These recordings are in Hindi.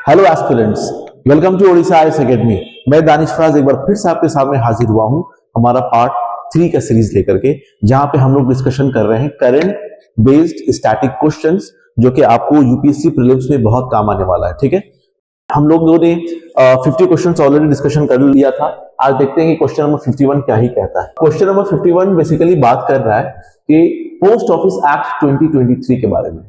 Hello aspirants, welcome to Odisha IAS academy. मैं दानिश फराज एक बार फिर से आपके सामने हाजिर हुआ हूं हमारा पार्ट 3 का सीरीज लेकर के, जहां पे हम लोग डिस्कशन कर रहे हैं करंट बेस्ड स्टैटिक क्वेश्चंस, जो कि आपको यूपीएससी प्रीलिम्स में बहुत काम आने वाला है। ठीक है, हम लोगों ने 50 क्वेश्चंस ऑलरेडी डिस्कशन कर लिया था। आज देखते हैं कि क्वेश्चन नंबर 51 क्या ही कहता है। क्वेश्चन नंबर 51 बेसिकली बात कर रहा है कि पोस्ट ऑफिस एक्ट 2023 के बारे में।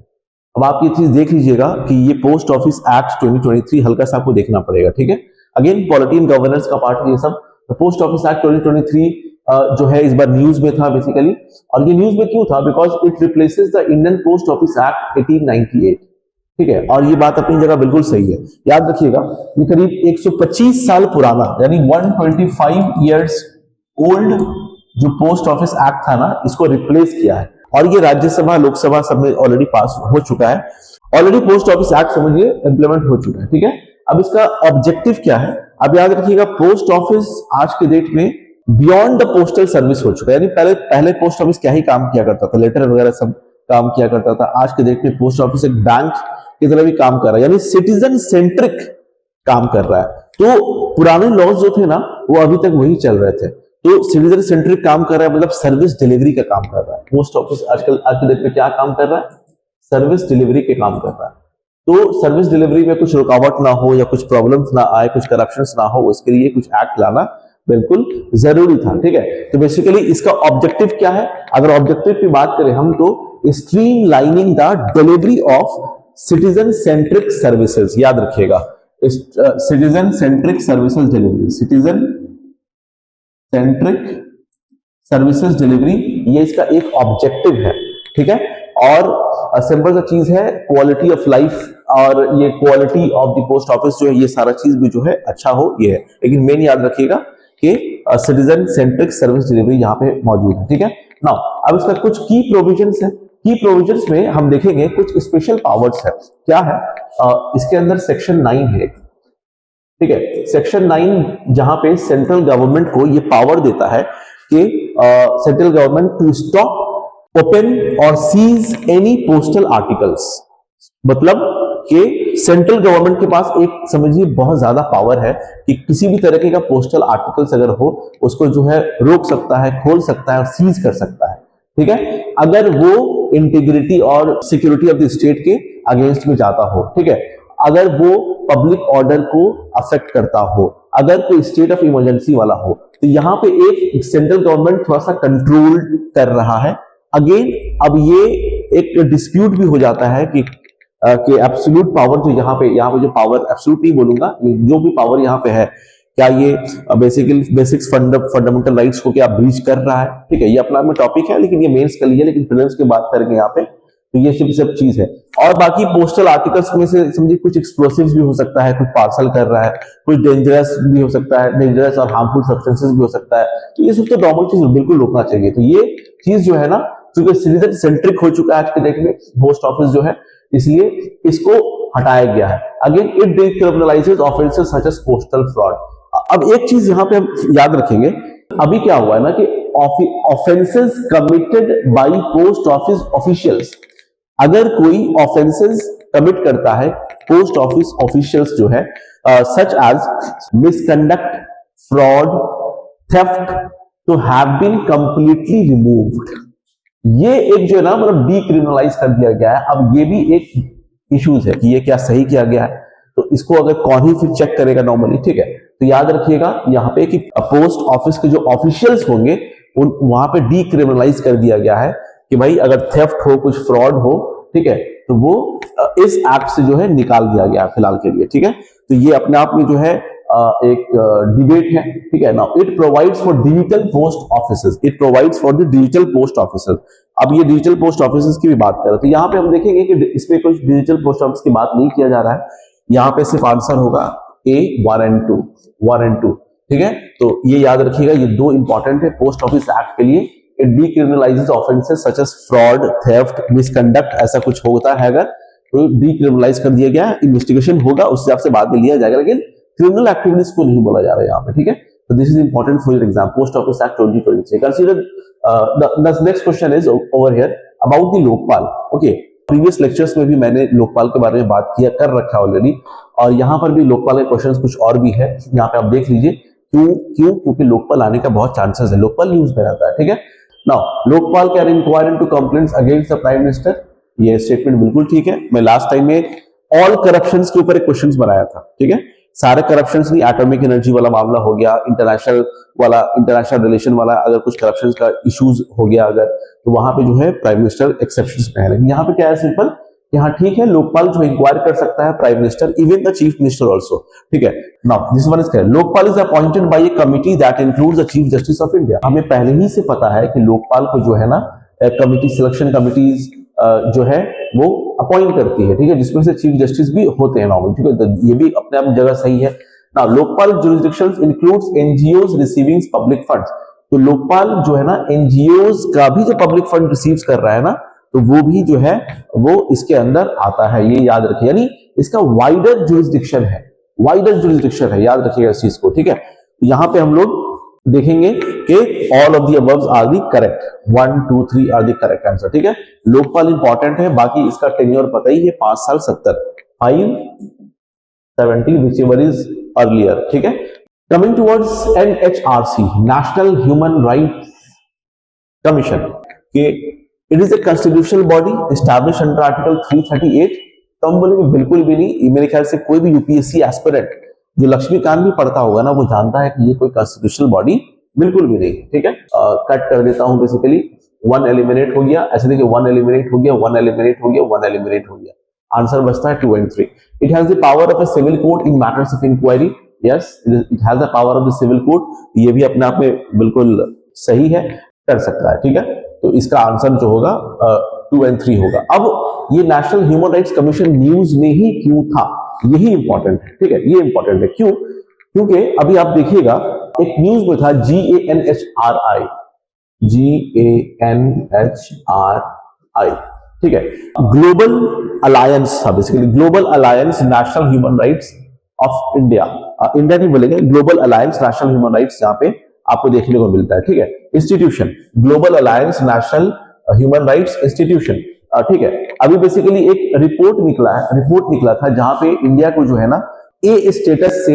अब आप ये चीज देख लीजिएगा कि ये पोस्ट ऑफिस एक्ट 2023 हल्का सा आपको देखना पड़ेगा। ठीक है, अगेन पॉलिटी एंड गवर्नेंस का पार्ट ये सब। तो पोस्ट ऑफिस एक्ट 2023 जो है इस बार न्यूज में था बेसिकली, और ये न्यूज में क्यों था? Because it replaces the Indian post office act 1898। ठीक है, और ये बात अपनी जगह बिल्कुल सही है। याद रखिएगा, ये करीब 125 साल पुराना, यानी 125 ईयर्स ओल्ड जो पोस्ट ऑफिस एक्ट था ना, इसको रिप्लेस किया है। और ये राज्यसभा लोकसभा सब में ऑलरेडी पास हो चुका है। ऑलरेडी पोस्ट ऑफिस एक्ट समझिए इंप्लीमेंट हो चुका है। ठीक है, अब इसका ऑब्जेक्टिव क्या है? अब याद रखिएगा, पोस्ट ऑफिस आज के डेट में बियॉन्ड द पोस्टल सर्विस हो चुका है। यानी पहले पोस्ट ऑफिस क्या ही काम किया करता था, लेटर वगैरह सब काम किया करता था। आज के डेट में पोस्ट ऑफिस एक बैंक की तरह भी काम कर रहा है, यानी सिटीजन सेंट्रिक काम कर रहा है। तो पुराने लॉज जो थे ना, वो अभी तक वही चल रहे थे। तो सिटीजन सेंट्रिक काम कर रहा है, मतलब सर्विस डिलीवरी का काम कर रहा है। पोस्ट ऑफिस आजकल आज के डेट में क्या काम कर रहा है? सर्विस डिलीवरी के काम कर रहा है। तो सर्विस डिलीवरी में कुछ रुकावट ना हो या कुछ प्रॉब्लम्स ना आए, कुछ करप्शंस ना हो, उसके लिए कुछ एक्ट लाना बिल्कुल जरूरी था। ठीक है, तो बेसिकली इसका ऑब्जेक्टिव क्या है? अगर ऑब्जेक्टिव की बात करें हम, तो streamlining the delivery of citizen centric services. याद रखिएगा, citizen centric services delivery, citizen centric services delivery, ये इसका एक ऑब्जेक्टिव है। ठीक है, और सिंपल सा चीज है, क्वालिटी ऑफ लाइफ और ये quality of the post office जो है, ये सारा चीज भी जो है अच्छा हो, ये है। लेकिन मेन याद रखिएगा कि सिटीजन सेंट्रिक सर्विस डिलीवरी यहाँ पे मौजूद है। ठीक है, नाउ अब इसका कुछ की प्रोविजंस है। की प्रोविजंस में हम देखेंगे कुछ स्पेशल पावर्स है। क्या है? इसके अंदर सेक्शन 9 है। ठीक है, सेक्शन 9 जहां पे सेंट्रल गवर्नमेंट को ये पावर देता है कि central government to stop, open और सीज एनी पोस्टल आर्टिकल्स। मतलब कि सेंट्रल गवर्नमेंट के पास एक समझिए बहुत ज्यादा पावर है कि किसी भी तरीके का पोस्टल आर्टिकल्स अगर हो, उसको जो है रोक सकता है, खोल सकता है और सीज कर सकता है। ठीक है, अगर वो इंटीग्रिटी और सिक्योरिटी ऑफ द स्टेट के अगेंस्ट में जाता हो। ठीक है, अगर वो पब्लिक ऑर्डर को अफेक्ट करता हो, अगर कोई स्टेट ऑफ इमरजेंसी वाला हो, तो यहां पे एक सेंट्रल गवर्नमेंट थोड़ा सा कंट्रोल कर रहा है। अगेन अब ये एक डिस्प्यूट भी हो जाता है कि एब्सोल्यूट पावर जो यहाँ पे जो पावर, एब्सोल्यूट नहीं बोलूंगा, जो भी पावर यहाँ पे है, क्या ये बेसिकली बेसिक्स फंडामेंटल राइट्स को क्या ब्रीच कर रहा है? ठीक है, ये अपना में टॉपिक है, लेकिन ये मेंस के लिए, लेकिन प्रीलिम्स की बात करेंगे यहाँ पे, तो ये सब चीज है। और बाकी पोस्टल आर्टिकल्स में से समझिए कुछ एक्सप्लोसिव्स भी हो सकता है, कुछ पार्सल कर रहा है, कुछ डेंजरस भी हो सकता है, डेंजरस और हार्मफुल सब्सटेंसेस भी हो सकता है। तो ये सब तो नॉर्मल चीज बिल्कुल रोकना चाहिए। तो ये चीज जो है ना, क्योंकि सिटीजन सेंट्रिक हो चुका है आज के डेट में पोस्ट ऑफिस जो है, इसलिए इसको हटाया गया है। Again it decriminalises offences such as postal fraud. अब एक चीज यहां पे हम याद रखेंगे, अभी क्या हुआ है ना कि offences committed by post office officials, अगर कोई ऑफेंसेस कमिट करता है पोस्ट ऑफिस ऑफिशियल्स जो है, such as misconduct, fraud, theft, तो हैव बीन कंप्लीटली रिमूव्ड। ये एक जो है ना, मतलब डीक्रिमिनलाइज कर दिया गया है। अब ये भी एक इश्यूज है कि ये क्या सही किया गया है, तो इसको अगर कौन ही फिर चेक करेगा नॉर्मली। ठीक है, तो याद रखिएगा यहाँ पे कि पोस्ट ऑफिस के जो ऑफिशियल्स होंगे वहां पे डीक्रिमिनलाइज कर दिया गया है कि भाई अगर थेफ्ट हो, कुछ फ्रॉड हो, ठीक है, तो वो इस एक्ट से जो है निकाल दिया गया फिलहाल के लिए। ठीक है, तो ये अपने आप में जो है एक डिबेट है। ठीक है, now it provides for digital post offices, it provides for the digital post offices. अब ये डिजिटल पोस्ट ऑफिसेज की भी बात करें तो यहाँ पे हम देखेंगे कि इसमें कुछ डिजिटल पोस्ट ऑफिस की बात नहीं किया जा रहा है। यहाँ पे सिर्फ आंसर होगा A 1 and 2। ठीक है, तो ये याद रखिएगा, ये दो इंपॉर्टेंट है पोस्ट ऑफिस एक्ट के लिए। It decriminalises offences such as fraud, theft, misconduct, ऐसा कुछ होता है अगर, तो डीक्रिमिनलाइज कर दिया गया। इन्वेस्टिगेशन होगा, उससे आपसे बाद में लिया जाएगा, लेकिन क्रिमिनल एक्टिविटीज को नहीं बोला जा रहा है यहाँ पे। ठीक है, तो this is important for your exam, post office act 2023। Consider the next question is over here about the Lokpal. Okay, previous lectures में भी मैंने लोकपाल के बारे में बात किया कर रखा ऑलरेडी, और यहाँ पर भी लोकपाल के क्वेश्चंस कुछ और भी है, यहाँ पे आप देख लीजिए। क्योंकि लोकपाल आने का बहुत चांसेस है, लोकपाल न्यूज में रहता है, ठीक है। Now Lokpal can inquire into complaints against the prime minister, ये स्टेटमेंट बिल्कुल ठीक है। मैं लास्ट टाइम में ऑल करप्शंस के ऊपर एक क्वेश्चंस बनाया था, ठीक है। सारे करप्शंस नहीं, एटॉमिक एनर्जी वाला मामला हो गया, इंटरनेशनल रिलेशन वाला अगर कुछ करप्शंस का इश्यूज हो गया अगर, तो वहां पे जो है प्राइम मिनिस्टर एक्सेप्शंस में है। लेकिन यहाँ पे क्या है, सिंपल, यहाँ ठीक है, लोकपाल जो इंक्वायर कर सकता है prime minister, even the chief minister also, ठीक है। Now this one is clear, Lokpal is appointed by A committee that includes the chief justice of India. हमें पहले ही से पता है कि लोकपाल को जो है ना कमिटी, सिलेक्शन कमिटीज जो है वो अपॉइंट करती है, ठीक है, जिसमें से चीफ जस्टिस भी होते हैं नॉर्मल, ठीक है। तो ये भी अपने आप जगह सही है। Now Lokpal jurisdictions includes NGOs receiving public funds, तो लोकपाल जो है ना एनजीओज का भी जो पब्लिक फंड रिसीव्स कर रहा है ना, तो वो भी जो है वो इसके अंदर आता है, ये याद रखिए। यानी इसका वाइडर जुरिसडिक्शन है, याद रखिएगा इस चीज को, ठीक है। यहां पे हम लोग देखेंगे कि all of the aboves are the correct, 1 2 3 are the correct answer, ठीक है। लोकपाल इंपॉर्टेंट है, बाकी इसका टेन्योर पता ही है, 5 साल 70, 570 whichever is earlier, ठीक है। Coming towards NHRC, national human rights commission, के it is a constitutional body establish under article 338। तो हम बोलेंगे बिल्कुल भी नहीं, मेरे ख्याल से कोई भी यूपीएससी एस्पिरेंट जो लक्ष्मीकांत भी पढ़ता होगा ना, वो जानता है कि ये कोई कॉन्स्टिट्यूशनल बॉडी बिल्कुल भी नहीं, ठीक है। कट कर देता हूं, बेसिकली 1 एलिमिनेट हो गया, ऐसे देखिए 1 एलिमिनेट हो गया, 1 एलिमिनेट हो गया, 1 एलिमिनेट हो गया, आंसर बचता है 2 and 3। It has the power of a civil court in matters of inquiry, yes it has the power of the civil court, ये भी अपने आप में बिल्कुल सही है, कर सकता है, ठीक है। तो इसका आंसर जो होगा 2 and 3 होगा। अब ये national human rights commission news में ही क्यों था, यही इंपॉर्टेंट है, ठीक है, ये इंपॉर्टेंट है। क्यों? क्योंकि अभी आप देखिएगा एक न्यूज में था GANHRI, ठीक है, ग्लोबल अलायंस था, basically global alliance national human rights of India, India नहीं बोलेंगे, global alliance national human rights यहाँ पे आपको देखने को मिलता है, ठीक है। Institution global alliance national human rights institution, ठीक है। अभी बेसिकली एक रिपोर्ट निकला था जहां पे इंडिया को जो है ना ए स्टेटस से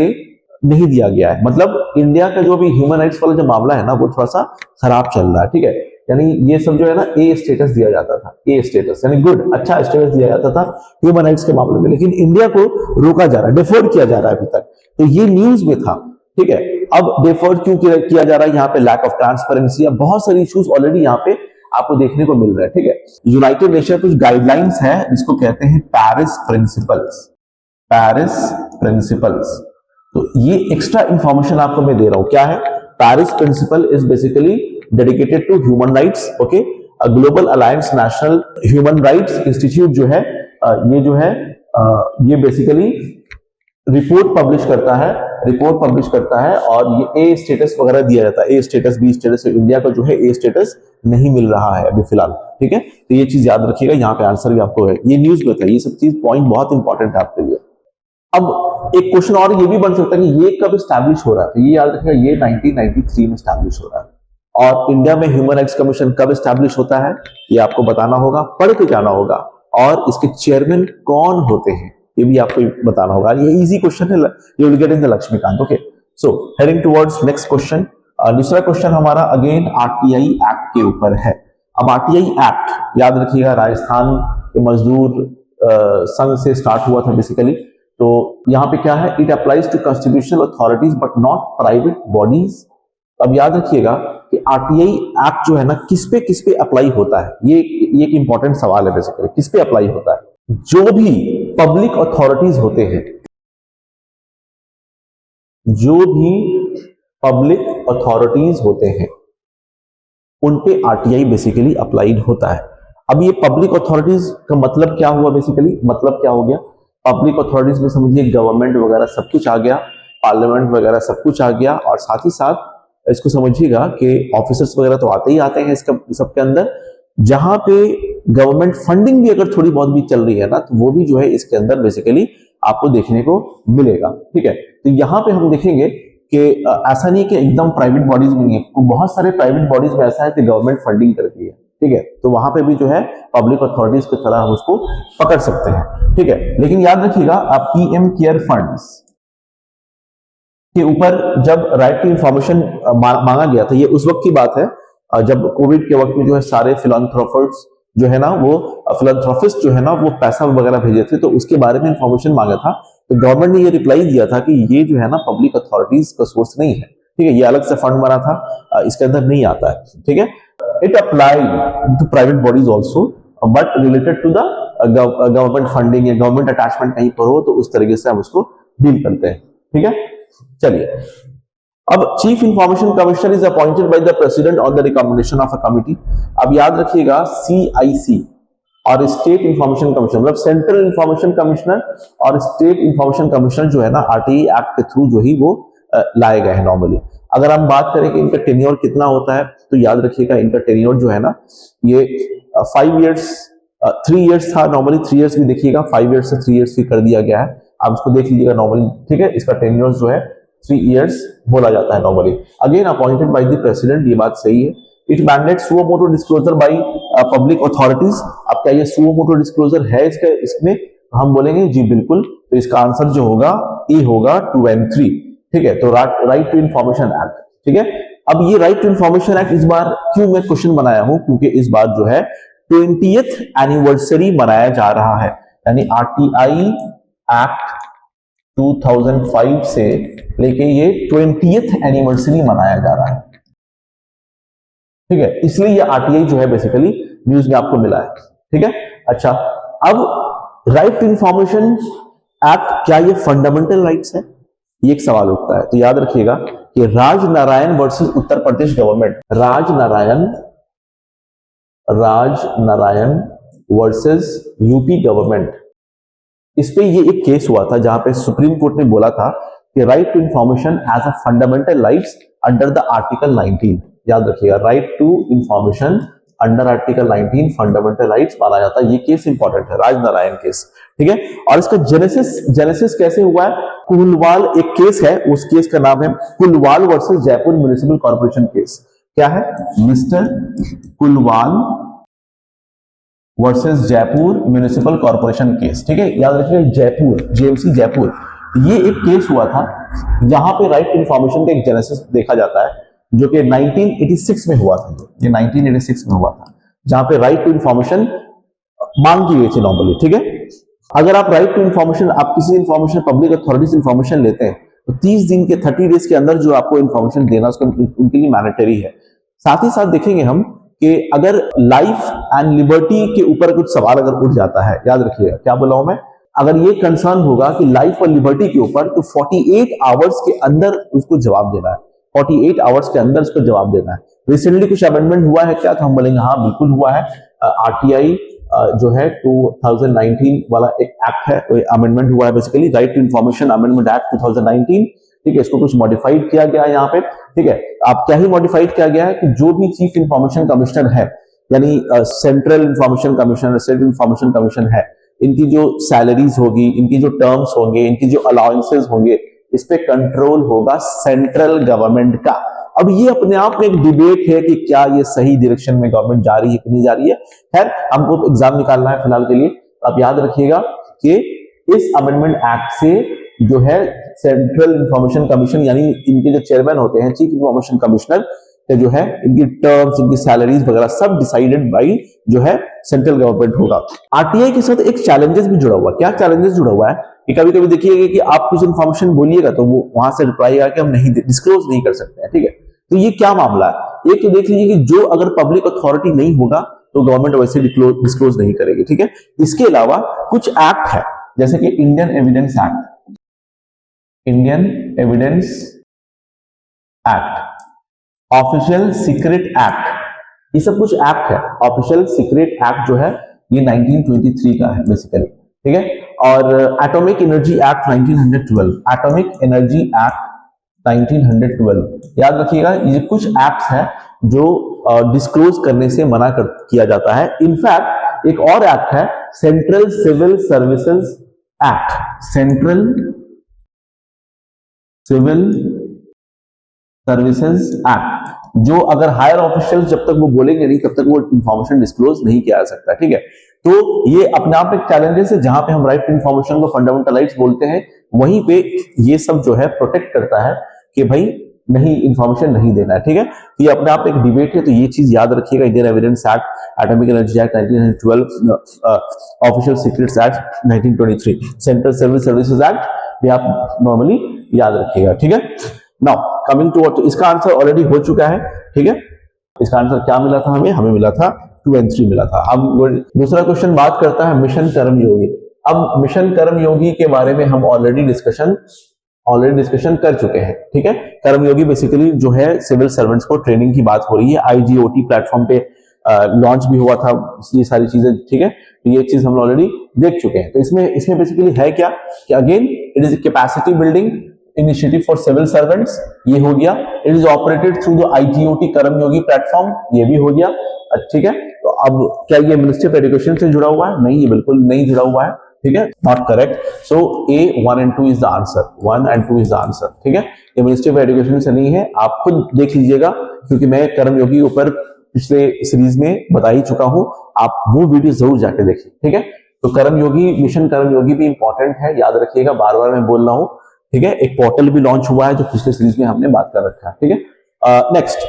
नहीं दिया गया है, मतलब इंडिया का जो भी ह्यूमन राइट्स वाला जो मामला है ना वो थोड़ा सा खराब चल रहा है, ठीक है। यानी ये सब जो है ना ए स्टेटस दिया जाता था, ए स्टेटस यानी गुड, अच्छा स्टेटस दिया जाता था ह्यूमन राइट्स के मामले में, लेकिन इंडिया को रोका जा रहा है, डिफर्ड किया जा रहा है अभी तक, तो ये न्यूज में था, ठीक है। अब डिफर्ड क्यों किया जा रहा है, यहाँ पे लैक ऑफ ट्रांसपेरेंसी, बहुत सारी इश्यूज ऑलरेडी यहाँ पे आपको देखने को मिल रहा है, ठीक है। यूनाइटेड नेशन कुछ गाइडलाइंस है जिसको कहते हैं पेरिस प्रिंसिपल्स, तो ये एक्स्ट्रा इंफॉर्मेशन आपको मैं दे रहा हूं, क्या है Paris principle is basically dedicated to human rights, okay. Global alliance national human rights institute जो है ये जो है ये बेसिकली रिपोर्ट पब्लिश करता है और ये ए स्टेटस वगैरह दिया जाता है, ए स्टेटस बी स्टेटस, इंडिया को जो है ए स्टेटस नहीं मिल रहा है अभी फिलहाल, ठीक है। तो ये चीज याद रखिएगा, यहाँ पे आंसर भी आपको है, ये न्यूज में था, ये सब चीज पॉइंट बहुत इंपॉर्टेंट है आपके लिए। अब एक क्वेश्चन और ये भी बन सकता है कि ये कब स्टैब्लिश हो रहा है, तो ये याद रखिएगा ये 1993 में स्टैब्लिश हो रहा है, और इंडिया में ह्यूमन राइट्स कमीशन कब स्टैब्लिश होता है ये आपको बताना होगा, पढ़ के जाना होगा, और इसके चेयरमैन कौन होते हैं ये भी आपको बताना होगा। ये इजी क्वेश्चन है, you will get in the Laxmikant, okay. So heading towards next question, दूसरा क्वेश्चन हमारा अगेन आरटीआई एक्ट के ऊपर है। अब आरटीआई एक्ट याद रखिएगा राजस्थान के मजदूर संघ से स्टार्ट हुआ था बेसिकली, तो यहाँ पे क्या है, it applies to constitutional authorities but not private bodies. अब याद रखिएगा कि आरटीआई एक्ट जो है ना किस पे अप्लाई होता है, ये एक इंपॉर्टेंट सवाल है बेसिकली, किस पे अप्लाई होता है, जो भी पब्लिक अथॉरिटीज होते हैं, जो भी पब्लिक अथॉरिटीज होते हैं उन पे आरटीआई बेसिकली अप्लाइड होता है। अब ये पब्लिक अथॉरिटीज का मतलब क्या हुआ, बेसिकली मतलब क्या हो गया, पब्लिक अथॉरिटीज में समझिए गवर्नमेंट वगैरह सब कुछ आ गया, पार्लियामेंट वगैरह सब कुछ आ गया, और साथ ही साथ इसको समझिएगा कि ऑफिसर्स वगैरह तो आते ही आते हैं इसका सबके अंदर, जहां पे गवर्नमेंट फंडिंग भी अगर थोड़ी बहुत भी चल रही है ना, तो वो भी जो है इसके अंदर बेसिकली आपको देखने को मिलेगा, ठीक है। तो यहाँ पे हम देखेंगे कि ऐसा नहीं कि एकदम प्राइवेट बॉडीज नहीं है, बहुत सारे प्राइवेट बॉडीज में ऐसा है कि गवर्नमेंट फंडिंग करती है, ठीक है, तो वहां पे भी जो है पब्लिक अथॉरिटीज की तरह हम उसको पकड़ सकते हैं, ठीक है। लेकिन याद रखिएगा, आप पीएम केयर फंड्स के ऊपर जब राइट टू इंफॉर्मेशन मांगा गया था, ये उस वक्त की बात है जब कोविड के वक्त में जो है सारे फिलैंथ्रोपिस्ट्स जो है ना, वो फिलैंथ्रोपिस्ट जो है ना, वो पैसा वगैरह भेजे थे, तो उसके बारे में इंफॉर्मेशन मांगा था। तो गवर्नमेंट ने ये रिप्लाई दिया था कि ये जो है ना पब्लिक अथॉरिटीज का सोर्स नहीं है, ठीक है, ये अलग से फंड बना था, इसके अंदर नहीं आता है, ठीक है। It applied to private bodies also, but related to the government funding या गवर्नमेंट अटैचमेंट कहीं पर हो तो उस तरीके से हम उसको डील करते हैं, ठीक है। चलिए, अब chief information commissioner is appointed by the president on the recommendation of a committee. अब याद रखिएगा, सीआईसी और स्टेट इंफॉर्मेशन कमिश्नर, मतलब सेंट्रल इंफॉर्मेशन कमिश्नर और स्टेट इंफॉर्मेशन कमिश्नर जो है ना, आरटीआई एक्ट के थ्रू जो ही वो लाए गए हैं नॉर्मली। अगर हम बात करें कि इनका टेन्योर कितना होता है, तो याद रखिएगा इनका टेन्योर जो है ना, ये 5 इयर्स 3 इयर्स था नॉर्मली, 3 इयर्स भी देखिएगा, 5 इयर्स से 3 इयर्स भी कर दिया गया है, आप इसको देख लीजिएगा नॉर्मली, ठीक है। इसका टेन्योर जो है 3 इयर्स बोला जाता है normally. Again appointed by the president, ये बात सही है। It mandate suo motu disclosure by public authorities. अब क्या ये सुओ मोटो डिस्क्लोजर है इसमें हम बोलेंगे जी बिल्कुल, तो इसका आंसर जो होगा ए होगा 2 and 3, ठीक है। तो राइट टू इंफॉर्मेशन एक्ट, ठीक है। अब ये राइट टू इंफॉर्मेशन एक्ट इस बार क्यों मैं क्वेश्चन बनाया हूं, क्योंकि इस बार जो है 20th एनिवर्सरी मनाया जा रहा है, यानी आरटीआई एक्ट 2005 से लेके ये 20th एनिवर्सरी मनाया जा रहा है, ठीक है, इसलिए ये आरटीआई जो है बेसिकली न्यूज में आपको मिला है, ठीक है। अच्छा, अब राइट टू इंफॉर्मेशन एक्ट, क्या ये फंडामेंटल राइट्स है, ये एक सवाल उठता है। तो याद रखिएगा कि Rajnarayan versus Uttar Pradesh government, Rajnarayan versus UP government, इस पे ये एक केस हुआ था जहां पे सुप्रीम कोर्ट ने बोला था कि right to information as a fundamental rights under the article 19। याद रखिएगा, right to information under article 19 fundamental rights माना जाता है। ये केस इंपॉर्टेंट है, राजनारायण केस, ठीक है। और इसका जेनेसिस कैसे हुआ है, कुलवाल एक केस है, उस केस का नाम है Kulwal versus Jaipur municipal corporation case. क्या है, mister Kulwal versus Jaipur municipal corporation case, ठीक है। याद रखिए, जयपुर, जेएमसी जयपुर, ये एक केस हुआ था जहां पे राइट टू इंफॉर्मेशन का एक जेनेसिस देखा जाता है, जो कि 1986 में हुआ था। ये 1986 में हुआ था, जहां पे राइट टू इंफॉर्मेशन मांग की गई थी नॉर्मली, ठीक है। अगर आप राइट टू इंफॉर्मेशन, आप किसी इंफॉर्मेशन पब्लिक अथॉरिटी इंफॉर्मेशन लेते हैं, तो 30 दिन के 30 डेज के अंदर जो आपको इंफॉर्मेशन देना उसका उनके लिए मैंडेटरी है। साथ ही साथ देखेंगे हम कि अगर लाइफ एंड लिबर्टी के ऊपर कुछ सवाल अगर उठ जाता है, याद रखिएगा क्या बोला हूं मैं, अगर ये कंसर्न होगा कि लाइफ और लिबर्टी के ऊपर, तो 48 आवर्स के अंदर उसको जवाब देना है, 48 आवर्स के अंदर उसको जवाब देना है। रिसेंटली कुछ अमेंडमेंट हुआ है क्या, तो हम बोलेंगे हाँ बिल्कुल हुआ है। आरटीआई जो है 2019 वाला एक एक्ट है, तो अमेंडमेंट हुआ है basically, right to information amendment act 2019, ठीक है। इसको कुछ मॉडिफाइड किया गया है यहाँ पे, ठीक है। आप क्या ही मॉडिफाइड किया गया है कि जो भी चीफ इंफॉर्मेशन कमिश्नर है, यानी central information commissioner, state information commissioner है, इनकी जो सैलरीज होगी, इनकी जो टर्म्स होंगे, इनकी जो अलाउंसेस होंगे, इस पे कंट्रोल होगा सेंट्रल गवर्नमेंट का। अब ये अपने आप में एक डिबेट है कि क्या ये सही डायरेक्शन में गवर्नमेंट जा रही है कि नहीं जा रही है। खैर, हमको तो एग्जाम निकालना है फिलहाल के लिए। आप याद रखिएगा कि इस अमेंडमेंट एक्ट से जो है सेंट्रल इंफॉर्मेशन कमीशन, यानी इनके जो चेयरमैन होते हैं, चीफ इंफॉर्मेशन कमिश्नर, जो है इनकी टर्म्स, इनकी सैलरीज वगैरह सब डिसाइडेड बाई जो है सेंट्रल गवर्नमेंट होगा। आरटीआई के साथ एक चैलेंजेस भी जुड़ा हुआ है। क्या चैलेंजेस जुड़ा हुआ है कि कभी कभी देखिएगा कि आप कुछ इंफॉर्मेशन बोलिएगा तो वो वहां से रिप्लाई आया कि हम नहीं डिस्क्लोज नहीं कर सकते हैं, ठीक है। तो ये क्या मामला है, एक तो देख लीजिए कि जो अगर पब्लिक अथॉरिटी नहीं होगा तो गवर्नमेंट वैसे डिस्क्लोज नहीं करेगी, ठीक है। इसके अलावा कुछ एक्ट है, जैसे कि Indian evidence act, Indian evidence act, official secret act, ये सब कुछ एक्ट है। ऑफिशियल सीक्रेट एक्ट जो है ये 1923 का है बेसिकली, ठीक है। और atomic energy act 1912, atomic energy act 1912, याद रखिएगा ये कुछ एक्ट्स हैं जो डिस्क्लोज करने से मना किया जाता है। इनफैक्ट एक और एक्ट है, central civil services act, central civil services act, जो अगर हायर ऑफिशियल्स जब तक वो बोलेंगे नहीं तब तक वो इंफॉर्मेशन डिस्क्लोज नहीं किया जा सकता, ठीक है। तो ये अपने आप एक चैलेंजेस है, जहां पे हम राइट टू इंफॉर्मेशन को फंडामेंटल राइट्स बोलते हैं, वहीं पे ये सब जो है प्रोटेक्ट करता है कि भाई नहीं, इंफॉर्मेशन नहीं देना है, ठीक है। तो ये अपने आप एक डिबेट है, तो ये चीज याद रखिएगा। Indian evidence act, atomic energy act 1912, official secrets act 1923, central civil services act, ये आप नॉर्मली याद रखिएगा, ठीक है। नाउ कमिंग टू व्हाट, इसका आंसर ऑलरेडी हो चुका है, ठीक है। इसका आंसर क्या मिला था हमें मिला था 2 and 3 मिला था। अब दूसरा क्वेश्चन बात करता है मिशन कर्मयोगी। अब मिशन कर्मयोगी के बारे में हम ऑलरेडी डिस्कशन कर चुके हैं, ठीक है। कर्मयोगी बेसिकली जो है सिविल सर्वेंट्स को ट्रेनिंग की बात हो रही है, IGOT प्लेटफॉर्म पे लॉन्च भी हुआ था ये सारी चीजें, ठीक है। तो ये चीज हम ऑलरेडी देख चुके हैं। तो इसमें बेसिकली है क्या कि again it is capacity building initiative for civil servants, ये हो गया। It is operated through the IGOT Karmayogi platform, ये भी हो गया, ठीक है। तो अब क्या ये मिनिस्ट्री ऑफ एजुकेशन से जुड़ा हुआ है? नहीं, ये बिल्कुल नहीं जुड़ा हुआ है, ठीक है, not correct. So A 1 and 2 is the answer, 1 and 2 is the answer, ठीक है। ये मिनिस्ट्री ऑफ एजुकेशन से नहीं है, आप खुद देख लीजिएगा, क्योंकि मैं कर्मयोगी के ऊपर पिछले सीरीज में बता ही चुका हूं, आप वो वीडियो जरूर जाके देखिए, ठीक है। तो कर्मयोगी, मिशन कर्मयोगी भी इंपॉर्टेंट है, याद रखिएगा, बार बार मैं बोल रहा हूं, ठीक है। एक पोर्टल भी लॉन्च हुआ है जो पिछले सीरीज में हमने बात कर रखा है, ठीक है। Next,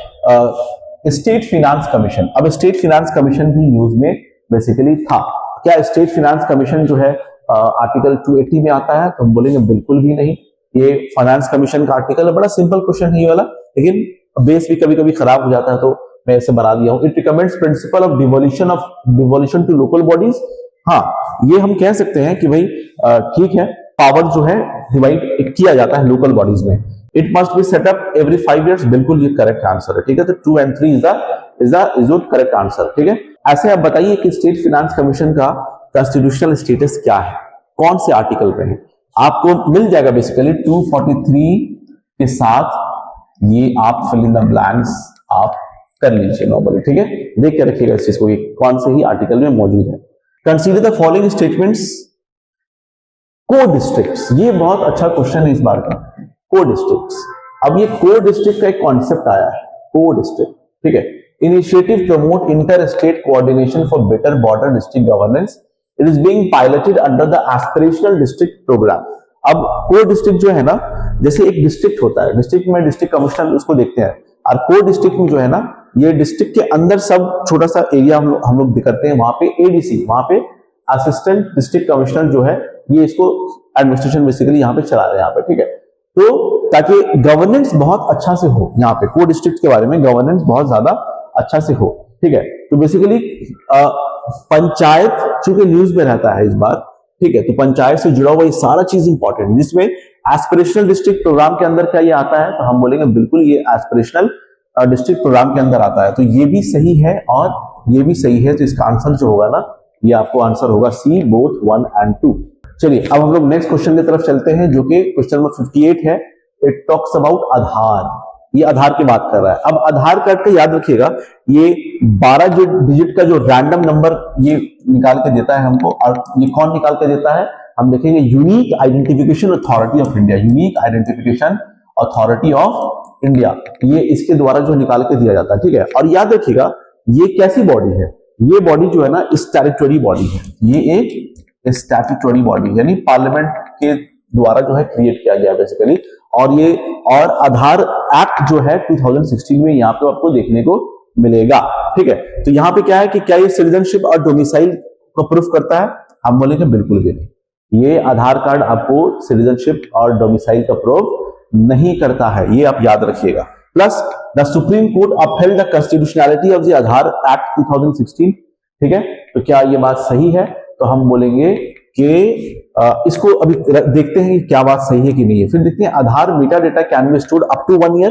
state finance commission. अब स्टेट फाइनेंस कमीशन भी न्यूज में बेसिकली था। क्या स्टेट फाइनेंस कमीशन जो है आर्टिकल 280 में आता है? तो हम बोलेंगे बिल्कुल भी नहीं। ये फाइनेंस कमीशन का आर्टिकल है, बड़ा सिंपल क्वेश्चन है ये वाला, लेकिन बेस भी कभी कभी खराब हो जाता है, तो मैं इसे बना दिया हूं। It recommends principle of devolution to local bodies. हाँ, ये हम कह सकते हैं कि भाई ठीक है, पावर जो है डिवाइड किया जाता है लोकल बॉडीज में। It must be set up every 5 years, बिल्कुल ये करेक्ट आंसर है, ठीक है। तो 2 and 3 is the correct answer, ठीक है। ऐसे आप बताइए कि स्टेट फाइनेंस कमीशन का कॉन्स्टिट्यूशनल स्टेटस क्या है, कौन से आर्टिकल पे है? आपको मिल जाएगा बेसिकली 243 के साथ, ये आप फिल इन द ब्लैंक्स आप कर लीजिए नॉर्मली, ठीक है। देख के रखिएगा इस चीज को, ये कौन से ही आर्टिकल में मौजूद है। कंसीडर द फॉलोइंग स्टेटमेंट्स को डिस्ट्रिक्ट्स, ये बहुत अच्छा क्वेश्चन है इस बार का। को डिस्ट्रिक्ट्स, अब ये को डिस्ट्रिक्ट का एक कॉन्सेप्ट आया है, को डिस्ट्रिक्ट, ठीक है। Initiative promote inter state coordination for better border district governance, it is being piloted under the aspirational district program. अब को डिस्ट्रिक्ट जो है ना, जैसे एक डिस्ट्रिक्ट होता है, डिस्ट्रिक्ट में डिस्ट्रिक्ट कमिश्नर उसको देखते हैं, और को डिस्ट्रिक्ट में जो है ना, ये डिस्ट्रिक्ट के अंदर सब छोटा सा एरिया हम लोग करते हैं, वहां पे ADC, वहां पे असिस्टेंट डिस्ट्रिक्ट कमिश्नर जो है, ये इसको एडमिनिस्ट्रेशन बेसिकली यहाँ पे चला रहे हैं यहाँ पे, ठीक है। तो ताकि गवर्नेंस बहुत अच्छा से हो, यहाँ पे को डिस्ट्रिक्ट के बारे में गवर्नेंस बहुत ज्यादा अच्छा से हो, ठीक है। तो बेसिकली पंचायत चूंकि न्यूज में रहता है इस बार, ठीक है, तो पंचायत से जुड़ा हुआ ये सारा चीज इंपॉर्टेंट, जिसमें एस्पिरेशनल डिस्ट्रिक्ट प्रोग्राम के अंदर क्या ये आता है? तो हम बोलेंगे बिल्कुल ये एस्पिरेशनल डिस्ट्रिक्ट प्रोग्राम के अंदर आता है। तो ये भी सही है और ये भी सही है, तो इसका आंसर जो होगा ना, ये आपको आंसर होगा C, बोथ 1 and 2। चलिए अब हम लोग नेक्स्ट क्वेश्चन की तरफ चलते हैं, जो कि क्वेश्चन नंबर 58 है। इट टॉक्स अबाउट आधार, ये आधार की बात कर रहा है। अब आधार कार्ड का याद रखिएगा, ये 12 डिजिट का जो रैंडम नंबर ये निकाल के देता है हमको, और ये कौन निकाल के देता है? हम देखेंगे unique identification authority of India, unique identification authority of India, ये इसके द्वारा जो निकाल के दिया जाता है, ठीक है। और याद रखिएगा ये कैसी बॉडी है? ये बॉडी जो है ना, स्टैट्यूटरी बॉडी है, ये एक स्टैट्यूटरी बॉडी, यानी पार्लियामेंट के द्वारा जो है क्रिएट किया गया बेसिकली। और आधार एक्ट जो है 2016 में यहाँ पे आपको देखने को मिलेगा, ठीक है। तो यहाँ पे क्या है कि क्या ये सिटीजनशिप और डोमिसाइल को प्रूफ करता है? हम बोलेंगे बिल्कुल भी नहीं, ये आधार कार्ड आपको सिटीजनशिप और डोमिसाइल का प्रूफ नहीं करता है, ये आप याद रखिएगा। Plus the supreme court upheld the constitutionality of the Aadhaar act 2016, ठीक है। तो क्या ये बात सही है? तो हम बोलेंगे कि इसको अभी देखते हैं कि क्या बात सही है कि नहीं है, फिर देखते हैं। Aadhaar meta data can be stored up to 1 year,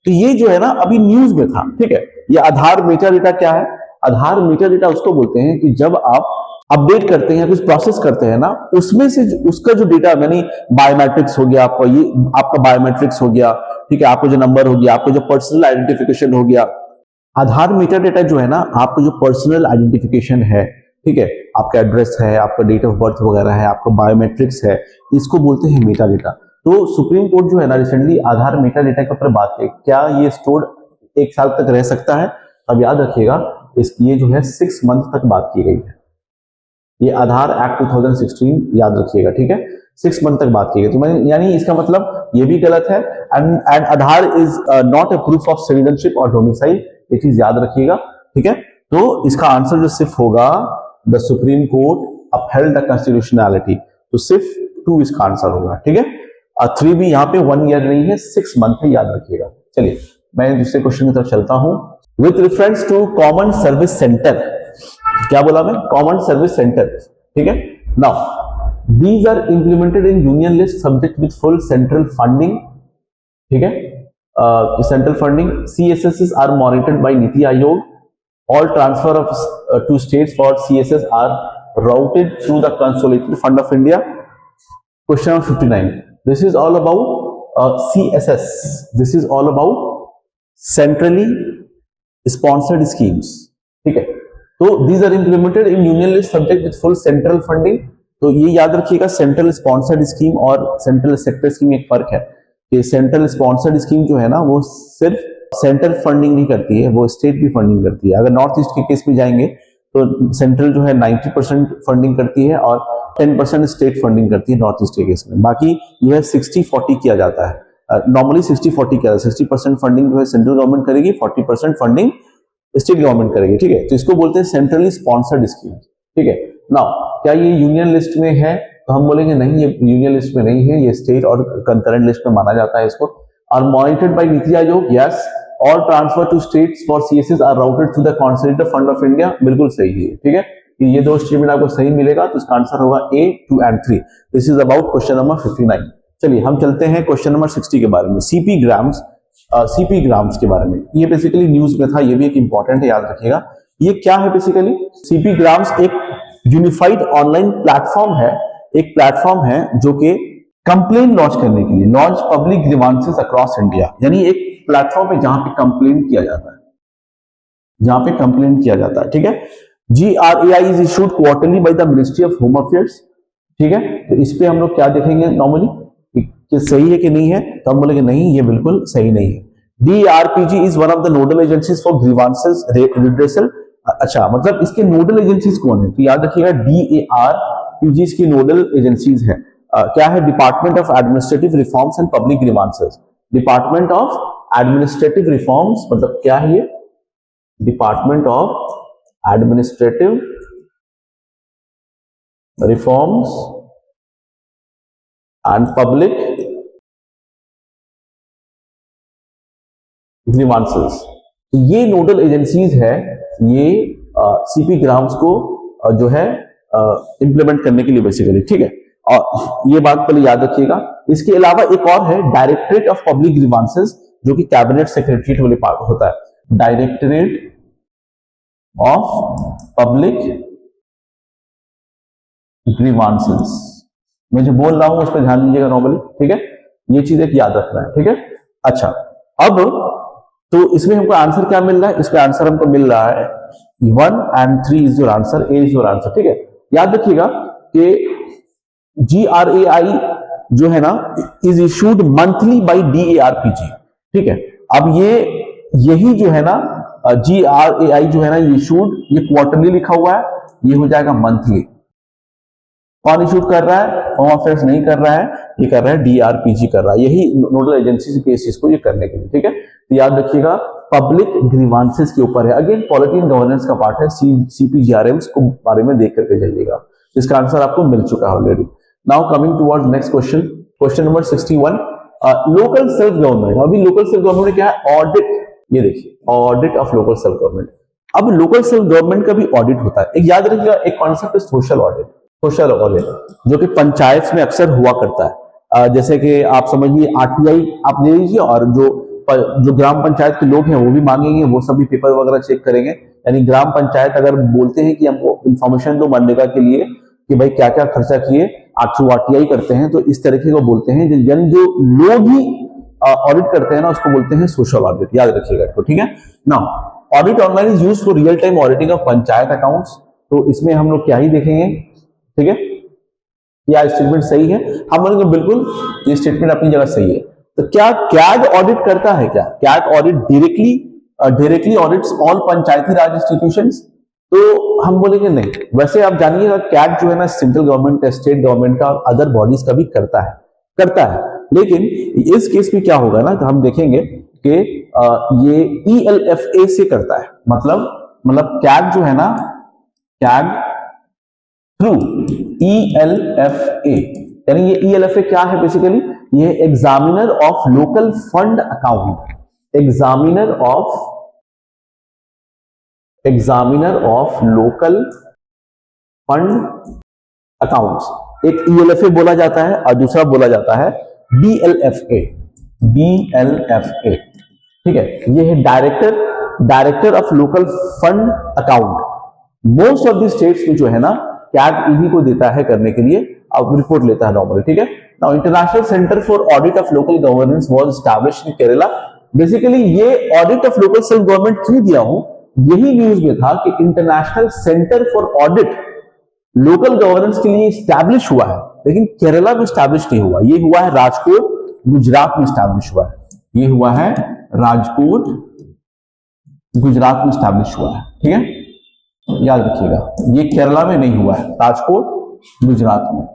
तो ये जो है ना अभी न्यूज में था, ठीक है। ये आधार मेटा डेटा क्या है? आधार मेटा डेटा उसको बोलते हैं कि जब आप अपडेट करते हैं, कुछ प्रोसेस करते हैं ना, उसमें से उसका जो डेटा, यानी बायोमेट्रिक्स हो गया आपका, ये आपका बायोमेट्रिक्स हो गया, ठीक है, आपको जो नंबर हो गया, आपको जो पर्सनल आइडेंटिफिकेशन हो गया। आधार मेटा डेटा जो है ना, आपका जो पर्सनल आइडेंटिफिकेशन है, ठीक है, आपका एड्रेस है, आपका डेट ऑफ बर्थ वगैरह है, आपका बायोमेट्रिक्स है, इसको बोलते हैं मेटा डेटा। तो सुप्रीम कोर्ट जो है ना रिसेंटली आधार मेटा डेटा के ऊपर बात की, क्या ये स्टोर्ड 1 साल तक रह सकता है? अब याद रखिएगा ये जो है 6 मंथ तक बात की गई है, ये आधार एक्ट 2016 याद रखिएगा, ठीक है, 6 मंथ तक बात की गई। तो मैंने यानी इसका मतलब ये भी गलत है, and Aadhaar is not a proof of citizenship और डोमिसाइल, ये चीज याद रखिएगा, ठीक है। तो इसका आंसर जो सिर्फ होगा the supreme court upheld the constitutionality, तो सिर्फ 2 इसका आंसर होगा, ठीक है। 3 भी यहाँ पे 1 ईयर नहीं है, 6 मंथ है, याद रखिएगा। चलिए मैं दूसरे क्वेश्चन की तरफ चलता हूं। With reference to common service center, क्या बोला मैं? कॉमन सर्विस सेंटर, ठीक है। Now these are implemented in union list subject with full central funding, ठीक है। Central funding CSSs are monitored by NITI Aayog, all transfer of to states for CSS are routed through the Consolidated Fund of India. Question number 59. This is all about CSS. This is all about centrally sponsored schemes. ठीक है, तो these are implemented in union list subject with full central funding. तो ये याद रखिएगा, सेंट्रल स्पॉन्सर्ड स्कीम और सेंट्रल सेक्टर स्कीम एक फर्क है कि सेंट्रल स्पॉन्सर्ड स्कीम जो है ना वो सिर्फ सेंट्रल फंडिंग नहीं करती है, वो स्टेट भी फंडिंग करती है। अगर नॉर्थ ईस्ट के केस में जाएंगे तो सेंट्रल जो है 90% फंडिंग करती है और 10% स्टेट फंडिंग करती है नॉर्थ ईस्ट के केस में। बाकी जो है 60-40 किया जाता है, नॉर्मली 60-40 किया जाता है। 60% फंडिंग जो है सेंट्रल गवर्नमेंट करेगी, 40% फंडिंग स्टेट गवर्नमेंट करेगी, ठीक है। तो इसको बोलते हैं सेंट्रली स्पॉन्सर्ड स्कीम, ठीक है। नाउ क्या ये यूनियन लिस्ट में है? तो हम बोलेंगे नहीं, ये यूनियन लिस्ट में नहीं है, ये स्टेट और कंकरेंट लिस्ट में माना जाता है इसको। Are monitored by NITI Aayog, yes. All transfer to states for CSS are routed to the Consolidated Fund of India, बिल्कुल सही है, ठीक है। कि ये 2 स्टेटमेंट आपको सही मिलेगा, तो इसका आंसर होगा A, 2 and 3. This is about question number 59। चलिए हम चलते हैं क्वेश्चन नंबर 60 के बारे में, CP ग्राम्स के बारे में। ये बेसिकली न्यूज में था, ये भी एक इंपॉर्टेंट है, याद रखिएगा। ये क्या है बेसिकली? CP ग्राम्स एक यूनिफाइड ऑनलाइन प्लेटफॉर्म है, एक प्लेटफॉर्म है जो कि कंप्लेन लॉन्च करने के लिए, launch public grievances across India, यानी एक प्लेटफॉर्म है जहां पे कंप्लेन किया जाता है, जहां पे कंप्लेन किया जाता है, ठीक है। GRAI is issued quarterly by the ministry of home affairs, ठीक है। तो इस पे हम लोग क्या देखेंगे नॉर्मली कि सही है कि नहीं है, तो हम बोलेंगे नहीं, ये बिल्कुल सही नहीं है। DARPG is one of the nodal agencies for grievances redressal. अच्छा, मतलब इसके नोडल एजेंसीज कौन है? तो याद रखिएगा DARPG इसकी नोडल एजेंसीज है। क्या है? Department of administrative reforms and public grievances. Department of administrative reforms मतलब क्या है ये? Department of administrative reforms and public grievances. ये नोडल एजेंसीज है, ये CP ग्राम्स को जो है इंप्लीमेंट करने के लिए बेसिकली, ठीक है। और ये बात पहले याद रखिएगा। इसके अलावा एक और है डायरेक्टरेट ऑफ पब्लिक ग्रीवांसेस, जो कि कैबिनेट सेक्रेटरीट वाले पार्ट होता है। डायरेक्टरेट ऑफ पब्लिक ग्रीवांसेस, मैं जो बोल रहा हूं उस पर ध्यान दीजिएगा नॉर्मली, ठीक है। ये चीज एक याद रखना है, ठीक है। अच्छा, अब तो इसमें हमको आंसर क्या मिल रहा है? इसमें आंसर हमको मिल रहा है 1 and 3 is your answer, A is your answer, ठीक है। याद रखिएगा कि GRAI जो है ना is issued monthly by DARPG, ठीक है। अब यही जो है ना GRAI जो है ना इशूड, ये क्वार्टरली लिखा हुआ है, ये हो जाएगा मंथली। कौन इशूड कर रहा है? होम अफेयर्स नहीं कर रहा है, ये कर रहा है DRPG कर रहा है, यही नोडल एजेंसी के केसेस को ये करने के लिए, ठीक है। तो याद रखिएगा पब्लिक ग्रीवांसेस के ऊपर है। अगेन पॉलिटी एंड गवर्नेंस का पार्ट है, CPGRMs को बारे में देख करके जाइएगा। इसका आंसर आपको मिल चुका है already. Now coming towards next question, question number 61। Local self government. अभी लोकल सेल्फ गवर्नमेंट क्या है? ऑडिट। ये देखिए, audit of local self government. अब लोकल सेल्फ गवर्नमेंट का भी ऑडिट होता है। एक याद रखिएगा, एक कॉन्सेप्ट है सोशल ऑडिट। सोशल ऑडिट जो कि पंचायत में अक्सर हुआ करता है। जैसे कि आप समझिए RTI आप ले लीजिए, और जो ग्राम पंचायत के लोग हैं वो भी मांगेंगे, वो सभी पेपर वगैरह चेक करेंगे। यानी ग्राम पंचायत अगर बोलते हैं कि हमको इंफॉर्मेशन दो मनरेगा के लिए कि भाई क्या क्या खर्चा किए, थ्रू RTI करते हैं, तो इस तरीके को बोलते हैं। यानी जो लोग ही ऑडिट करते हैं ना, उसको बोलते हैं सोशल ऑडिट, याद रखिएगा इसको, ठीक है ना। Audit online is used for real time auditing of panchayat accounts. तो इसमें हम लोग क्या ही देखेंगे, ठीक है। क्या स्टेटमेंट सही है? हम बोलेंगे बिल्कुल ये स्टेटमेंट अपनी जगह सही है। तो क्या कैग ऑडिट करता है? क्या CAG audit directly audits all Panchayati Raj institutions? तो हम बोलेंगे नहीं। वैसे आप जानिएगा कैग जो है ना सेंट्रल गवर्नमेंट का, स्टेट गवर्नमेंट का और अदर बॉडीज का भी करता है। लेकिन इस केस में क्या होगा ना, तो हम देखेंगे कि ये ELFA से करता है। मतलब कैग जो है ना, कैग थ्रू ELFA, यानी ये ELFA क्या है बेसिकली? ये examiner of local fund account, examiner of local fund accounts. एक ELFA बोला जाता है और दूसरा बोला जाता है BLFA। ठीक है, ये है director of local fund account. Most of the states में जो है ना कैग इन्हीं को देता है करने के लिए, अब रिपोर्ट लेता है नॉर्मली। ठीक है, now international centre for audit of local governance was established in Kerala. Basically ये audit of local self government क्यों दिया हूं, यही न्यूज में था कि international centre for audit local governance के लिए स्टैब्लिश हुआ है, लेकिन केरला में स्टैब्लिश नहीं हुआ। ये हुआ है राजकोट, गुजरात में स्टैब्लिश हुआ है। ये हुआ है राजकोट, गुजरात में स्टैब्लिश हुआ है। ठीक है, याद रखिएगा, ये केरला में नहीं हुआ है, राजकोट, गुजरात में।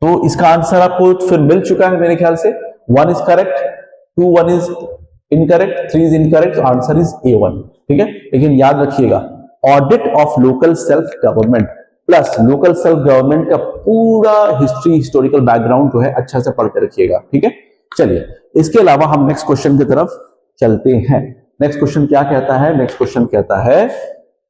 तो इसका आंसर आपको फिर मिल चुका है मेरे ख्याल से। 1 is correct, 1 is incorrect, 3 is incorrect, answer is A1। ठीक है, लेकिन याद रखिएगा audit of local self government plus local self government का पूरा हिस्टोरिकल बैकग्राउंड जो है अच्छा से पढ़ के रखिएगा। ठीक है, चलिए इसके अलावा हम नेक्स्ट क्वेश्चन की तरफ चलते हैं। नेक्स्ट क्वेश्चन क्या कहता है? नेक्स्ट क्वेश्चन कहता है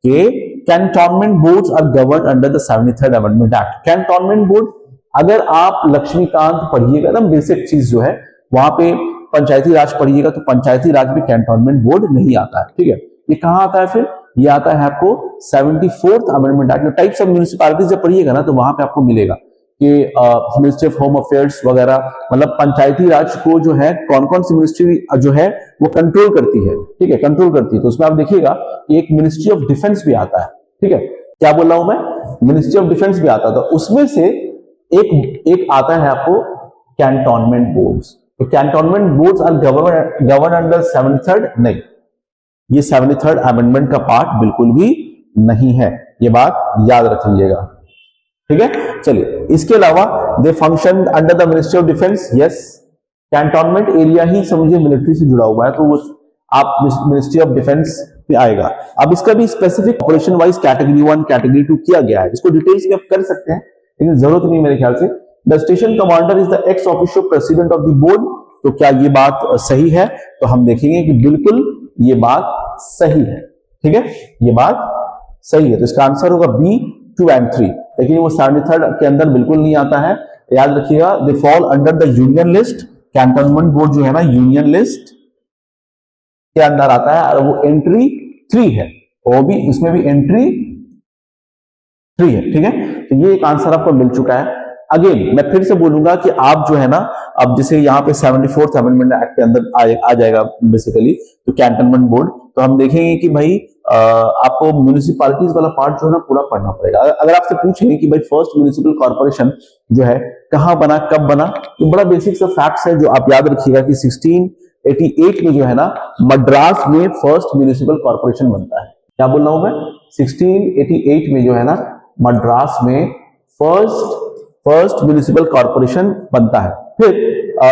कि cantonment boards are govern under the 73rd amendment act. Cantonment board, अगर आप लक्ष्मीकांत पढ़िएगा ना, बेसिक चीज जो है वहां पे पंचायती राज पढ़िएगा तो पंचायती राज में कैंटोनमेंट बोर्ड नहीं आता है। ठीक है, ये कहां आता है फिर? ये आता है आपको 74th amendment act. Types of municipalities जब पढ़िएगा ना तो वहां पे आपको मिलेगा कि मिनिस्ट्री ऑफ होम अफेयर्स वगैरह, मतलब पंचायती राज को जो है कौन कौन सी मिनिस्ट्री जो है वो कंट्रोल करती है। ठीक है, कंट्रोल करती है। तो उसमें आप देखिएगा एक मिनिस्ट्री ऑफ डिफेंस भी आता है। ठीक है, क्या बोल रहा हूं मैं? मिनिस्ट्री ऑफ डिफेंस भी आता था। उसमें से एक आता है आपको कैंटोनमेंट बोर्ड्स। तो cantonment boards are govern under 73rd, नहीं, ये 73rd अमेंडमेंट का पार्ट बिल्कुल भी नहीं है, ये बात याद रख लीजिएगा। ठीक है, चलिए इसके अलावा they function under the ministry of defence. Yes, cantonment area ही समझिए मिलिट्री से जुड़ा हुआ है, तो वो आप मिनिस्ट्री ऑफ डिफेंस में आएगा। अब इसका भी specific operation wise category 1 category 2 किया गया है। इसको डिटेल्स में आप कर सकते हैं लेकिन जरूरत नहीं मेरे ख्याल से। The station commander is the ex officio president of the board. तो क्या ये बात सही है? तो हम देखेंगे कि बिल्कुल ये बात सही है। ठीक है, ये बात सही है। तो इसका आंसर होगा B, 2 and 3। लेकिन वो 73rd के अंदर बिल्कुल नहीं आता है, याद रखिएगा। They fall under the union list. Cantonment board जो है ना यूनियन लिस्ट के अंदर आता है और वो एंट्री 3 है, वो भी इसमें भी एंट्री 3 है। ठीक है, तो ये एक आंसर आपको मिल चुका है। अगेन मैं फिर से बोलूंगा कि आप जो है ना, अब जैसे यहाँ पे 74th अमेंडमेंट एक्ट के अंदर आ जाएगा बेसिकली तो कैंटोनमेंट बोर्ड, तो हम देखेंगे कि भाई आपको म्युनिसिपैलिटीज वाला पार्ट जो है ना पूरा पढ़ना पड़ेगा। अगर आपसे पूछेंगे कि भाई फर्स्ट म्युनिसिपल कॉर्पोरेशन जो है कहाँ बना, कब बना, तो बड़ा बेसिक सा फैक्ट्स है जो आप याद रखिएगा कि 1688 में जो है ना मद्रास में फर्स्ट म्युनिसिपल कॉर्पोरेशन बनता है। क्या बोल रहा हूं मैं? 1688 में जो है ना मद्रास में फर्स्ट म्युनिसिपल कॉर्पोरेशन बनता है। फिर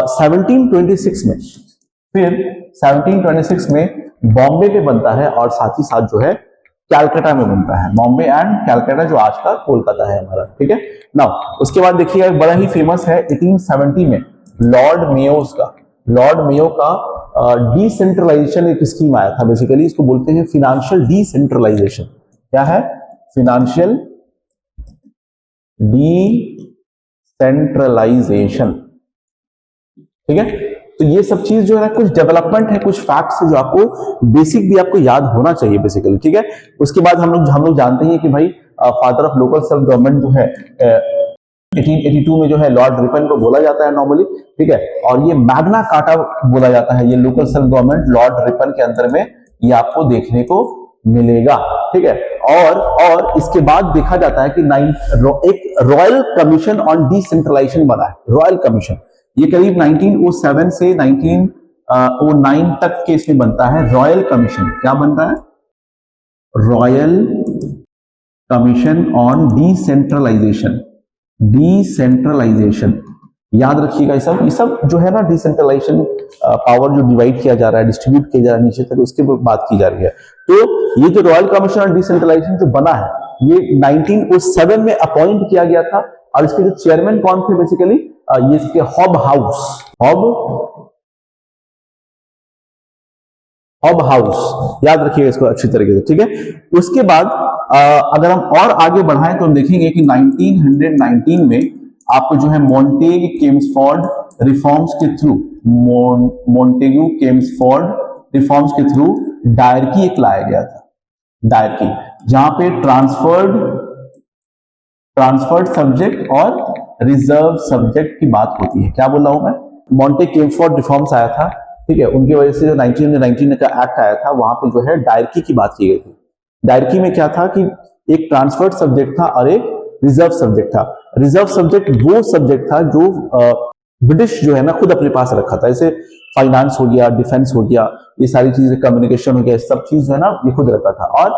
1726 में बॉम्बे में बनता है और साथ ही साथ जो है कैलकाटा में बनता है। बॉम्बे एंड कैलकाटा जो आज का कोलकाता है हमारा। ठीक है, नाउ उसके बाद देखिए बड़ा ही फेमस है 1870 में लॉर्ड मेयो का डिसेंट्रलाइजेशन एक स्कीम आया था। बेसिकली इसको बोलते हैं फिनेंशियल डिसेंट्रलाइजेशन। क्या है? Financial decentralization. ठीक है, तो ये सब चीज जो है ना कुछ डेवलपमेंट है, कुछ फैक्ट्स है जो आपको बेसिक भी आपको याद होना चाहिए बेसिकली। ठीक है, उसके बाद हम लोग जानते हैं कि भाई father of local self government जो है 1882 में जो है लॉर्ड रिपन को बोला जाता है नॉर्मली। ठीक है, और ये मैग्ना कार्टा बोला जाता है। ये local self government Lord Ripon के अंदर में ये आपको देखने को मिलेगा। ठीक है, और इसके बाद देखा जाता है कि एक रॉयल कमीशन ऑन डिसेंट्रलाइजेशन बना है। रॉयल कमीशन ये करीब 1907 से 1909 तक के इसमें बनता है। रॉयल कमीशन क्या बनता है? Royal commission on decentralization. Decentralization याद रखिएगा। ये सब जो है ना, डिसेंट्रलाइजेशन पावर जो डिवाइड किया जा रहा है, डिस्ट्रीब्यूट किया जा रहा है नीचे तक, उसके बात की जा रही है। तो ये जो रॉयल कमीशन ऑन डिसेंट्रलाइजेशन जो बना है, ये 1907 में अपॉइंट किया गया था। और इसके जो चेयरमैन कौन थे बेसिकली? ये इसके हॉब हाउस, याद रखिएगा इसको अच्छी तरीके से। ठीक है, उसके बाद अगर हम और आगे बढ़ाएं तो हम देखेंगे कि 1919 में आपको जो है मोंटेग केम्सफोर्ड रिफॉर्म्स के थ्रू, मोंटेग्यू केम्सफोर्ड रिफॉर्म्स के थ्रू डायरकी एक लाया गया था। डायरकी, जहां पे ट्रांसफर्ड सब्जेक्ट और रिजर्व सब्जेक्ट की बात होती है। क्या बोल रहा हूं मैं? मोंटेग केम्सफोर्ड रिफॉर्म्स आया था, ठीक है, उनकी वजह से जो 1919 का एक्ट आया था, वहां पे जो है डायरकी की बात की गई थी। डायरकी में क्या था कि एक ट्रांसफर्ड सब्जेक्ट था और एक रिजर्व सब्जेक्ट था। रिजर्व सब्जेक्ट वो सब्जेक्ट था जो ब्रिटिश जो है ना खुद अपने पास रखा था। जैसे फाइनेंस हो गया, डिफेंस हो गया, ये सारी चीजें, कम्युनिकेशन हो गया, सब चीज जो है ना ये खुद रखा था। और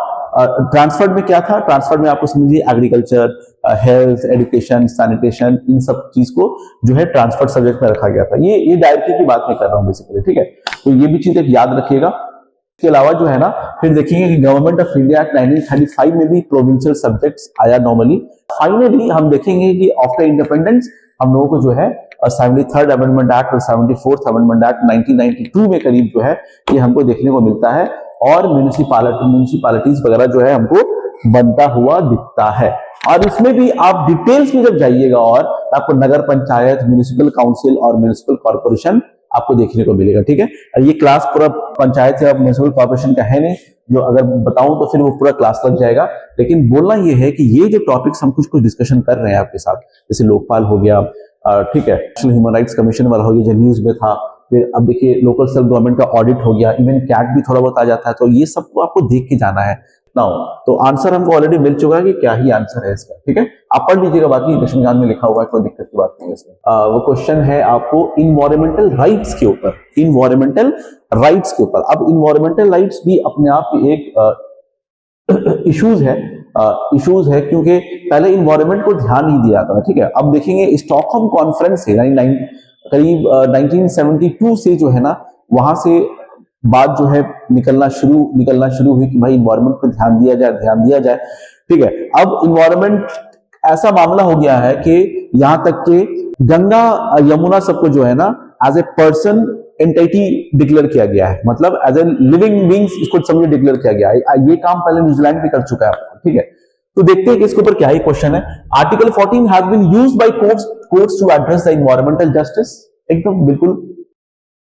ट्रांसफर्ड में क्या था? ट्रांसफर्ड में आपको समझिए एग्रीकल्चर, हेल्थ, एजुकेशन, सैनिटेशन, इन सब चीज को जो है ट्रांसफर्ड सब्जेक्ट में रखा गया था। ये डायरेक्टली की बात मैं कर रहा हूं बेसिकली। ठीक है, तो ये भी चीज एक याद रखिएगा। इसके अलावा जो है ना फिर देखेंगे कि गवर्नमेंट ऑफ इंडिया एक्ट 1935 में भी प्रोविंशियल सब्जेक्ट्स आया नॉर्मली। फाइनली हम देखेंगे कि आफ्टर इंडिपेंडेंस हम लोगों को जो है 73rd अमेंडमेंट एक्ट और 74th अमेंडमेंट एक्ट 1992 में करीब जो है ये हमको देखने को मिलता है। और म्यूनिसिपालिटीज वगैरह जो है हमको बनता हुआ दिखता है। और इसमें भी आप डिटेल्स में जब जाइएगा और आपको नगर पंचायत, म्यूनिसिपल काउंसिल और म्यूनिसिपल कॉर्पोरेशन आपको देखने को मिलेगा। ठीक है, ये क्लास पूरा पंचायत या म्यूनिसिपल कॉर्पोरेशन का है नहीं, जो अगर बताऊं तो फिर वो पूरा क्लास लग जाएगा। लेकिन बोलना ये है कि ये जो टॉपिक्स हम कुछ डिस्कशन कर रहे हैं आपके साथ, जैसे लोकपाल हो गया, ठीक है, नेशनल ह्यूमन राइट्स कमीशन वाला हो गया जो न्यूज में था, फिर अब देखिए लोकल सेल्फ गवर्नमेंट का ऑडिट हो गया, इवन कैट भी थोड़ा बहुत आ जाता है। तो ये सबको आपको देख के जाना है ना। तो आंसर हमको ऑलरेडी मिल चुका है कि क्या ही आंसर है इसका। ठीक है, आप पढ़ लीजिएगा, बाकी रश्मिकांत में लिखा हुआ है, कोई दिक्कत की बात नहीं है इसमें। वो क्वेश्चन है आपको इन्वायरमेंटल राइट्स के ऊपर। इन्वायरमेंटल राइट्स के ऊपर, अब इन्वायरमेंटल राइट्स भी अपने आप एक इश्यूज है क्योंकि पहले इन्वायरमेंट को ध्यान नहीं दिया था। ठीक है, अब देखेंगे स्टॉकहोम कॉन्फ्रेंस से करीब 1972 से जो है ना वहां से बात जो है निकलना शुरू हुई कि भाई इन्वायरमेंट पे ध्यान दिया जाए। ठीक है, अब इन्वायरमेंट ऐसा मामला हो गया है कि यहां तक के गंगा यमुना सबको जो है ना as a person entity declare किया गया है, मतलब एज ए लिविंग बींग्स इसको समझिए डिक्लेयर किया गया है। ये काम पहले न्यूजीलैंड भी कर चुका है। ठीक है, तो देखते हैं कि इसके ऊपर क्या ही क्वेश्चन है। Article 14 has been used by courts to address the environmental justice. एकदम बिल्कुल